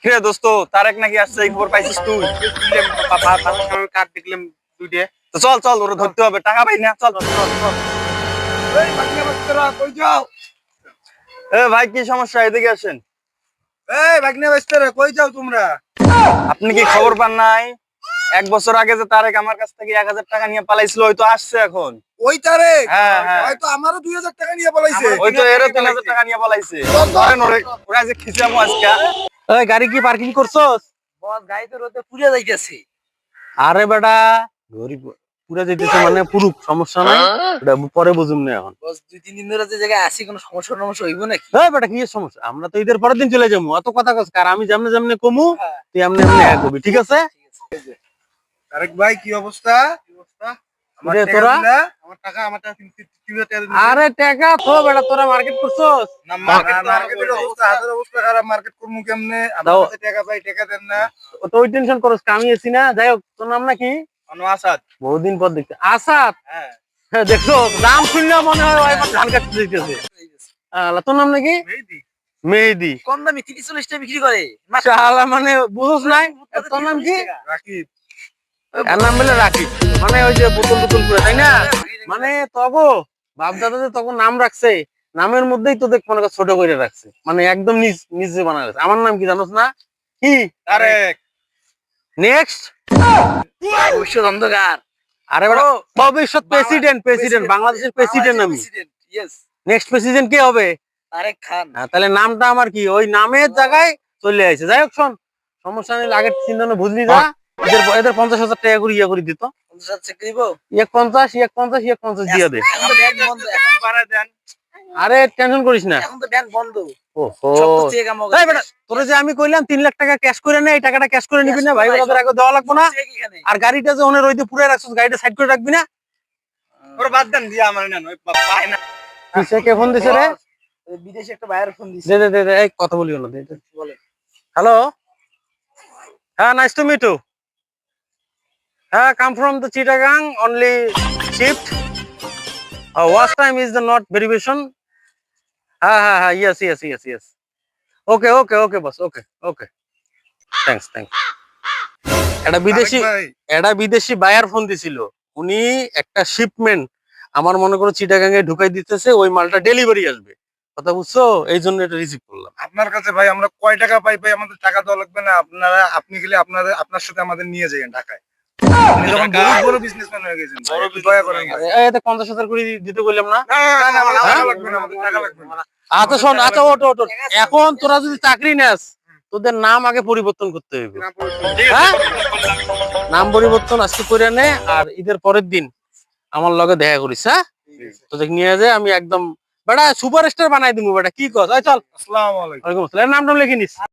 কিরে দোস্ত, তারেক নাকি আসছে, এই খবর পাইছিস তুই? কার্ড দেখলাম দুইটা। তো চল চল, ওরা ধরতে হবে, টাকা পাই না, চল। এই ভাগনা বাচ্চারা কই যাও? এ ভাই, কি সমস্যা? এদিকে আসেন। এই ভাগনা বাচ্চারা কই যাও তোমরা? আপনি কি খবর পান নাই? 1 বছর আগে যে তারেক আমার কাছ থেকে 1000 টাকা নিয়ে পালাইছিল, ওই তো আসছে এখন। ওই তারেক? হ্যাঁ, হ্যাঁ। হয়তো আমারও 2000 টাকা নিয়ে পালাইছে। ওই তো এরও 3000 টাকা নিয়ে পালাইছে। ধরেন ওরে, ওরা যে খিচামু আজকে। ওই গাড়ি কি পার্কিং করছস? বস গাড়ি তো রোদে পুড়ে যাইতেছে। আরে বেটা, গরিব পুরা যেতেছে মানে পুরুক, সমস্যা নাই, এটা পরে বুঝুম না এখন। বস 2-3 দিন ধরে যে জায়গায় আসি, কোনো সমস্যা হইব নাকি? এই বেটা, কি এর সমস্যা? আমরা তো ঈদের পরের দিন চলে যাবো, অত কথা কস কার? আমি যেমনে যেমনে কমু তুই এমনি এমনি এক কবি, ঠিক আছে? তারেক ভাই কি অবস্থা? আমার রে টাকা তোরা? দিলা? আমার টাকা 300 টাকা দিলা। আরে টাকা তো বেটা, তোরা মার্কেট করছস? না মার্কেটের অবস্থা, হাজার অবস্থা খারাপ, মার্কেট করমু কেমনে? আমার দাও। কাছে টাকা পাই, টাকা দেন না। তো ওই টেনশন করস কা? আমি এসি না। যাই হোক, তোর নাম নাকি? আসাদ। বহুদিন পর দেখতে আসাদ। হ্যাঁ। হ্যাঁ, দেখছো নাম শুনলে মনে হয় ওই ধান কাটতে দিতেছে। তোর নাম নাকি? মেহেদি। মেহেদি। কম দামি 30-40 টাকা বিক্রি করে। শালা, মানে বুঝছ নাই? তোর নাম কি? রাকিব। এর নাম বলে রাখি, মানে ওই যে বোতল বোতল করে, তাই না? মানে তগো বাপ দাদা যে তখন নাম রাখছে, নামের মধ্যেই তো দেখ মনে কর ছোট করে রাখছে, মানে একদম নিজে বানা রাখছে। আমার নাম কি জানোস না? কি? তারেক। নেক্সট। ভবিষ্যৎ অন্ধকার। আরে বেটা, ভবিষ্যৎ প্রেসিডেন্ট বাংলাদেশের প্রেসিডেন্ট আমি। ইয়েস, নেক্সট প্রেসিডেন্ট কে হবে? তারেক খান। হ্যাঁ, তাহলে নামটা আমার কি ওই নামের জায়গায় চলে আসছে। যাই হোক, শোন, সমস্যা নেই, আগের চিন্তা বুঝলি যা। এদের 50,000 টাকা করে ইয়ে করে দিত। 50 চাকরি দিব। 150 দিয়ে দে। এখন তো ব্যাংক বন্ধ। বাড়া দেন। আরে টেনশন করিস না। এখন তো ব্যাংক বন্ধ। ওহো, সব তো চেক আমো। এই বেটা, তোরে যে আমি কইলাম 3 লাখ টাকা ক্যাশ করে নে, এই টাকাটা ক্যাশ করে নিবি না? ভাই ওদের আগে দেওয়া লাগবে না? চেক এখানে। আর গাড়িটা যে ওনের ওইতে পুরে রাখছিস, গাড়িটা সাইড করে রাখবি না? ওরা বাদ দেন, দিয়া আমার নেন, ওই পায় না। কিসে কে ফোন দিছে রে? ওই বিদেশে একটা ভাইয়ের ফোন দিছে। দে এই কথা বলিও না, দে। বলে হ্যালো, হ্যাঁ, নাইস টু মিট ইউ। হ্যাঁ, come from the Chittagong, only shift. Watch time is the not verification. হ্যাঁ, yes. Okay boss, okay, thanks. Tareq ভাই, একটা বিদেশি বায়ার ফোন দিছিল। উনি একটা শিপমেন্ট আমার মনে করো চিটাগাং এ ঢুকাই দিতেছে, ওই মালটা ডেলিভারি আসবে, কথা বুঝছো? এই জন্য এটা রিসিভ করলাম। আপনার কাছে ভাই আমরা কয় টাকা পাই? আমাদের টাকা দেওয়া লাগবে না। আপনি গেলে আপনার সাথে আমাদের নিয়ে যাবেন ঢাকায়। আপনি যখন বড় বিজনেসম্যান হয়ে গেছেন, দয়া করেন ভাই। এই এতে 50,000 করে দিতে বললাম না? না, আমাদের টাকা লাগবে না, আমাদের টাকা লাগবে না। আচ্ছা শোন, আচ্ছা ওট। এখন তোরা যদি চাকরি নেস, তোদের নাম আগে পরিবর্তন করতে হবে। হ্যাঁ, নাম পরিবর্তন আজকে করে নে, আর ঈদের পরের দিন আমার লগে দেখা করিস। হ্যাঁ, তোদের নিয়ে যায় আমি একদম বেটা সুপারস্টার বানাই দিবো বেটা, কি কস? চল। আসসালামু আলাইকুম। ওয়ালাইকুম আসসালাম। এর নাম লিখে নিস।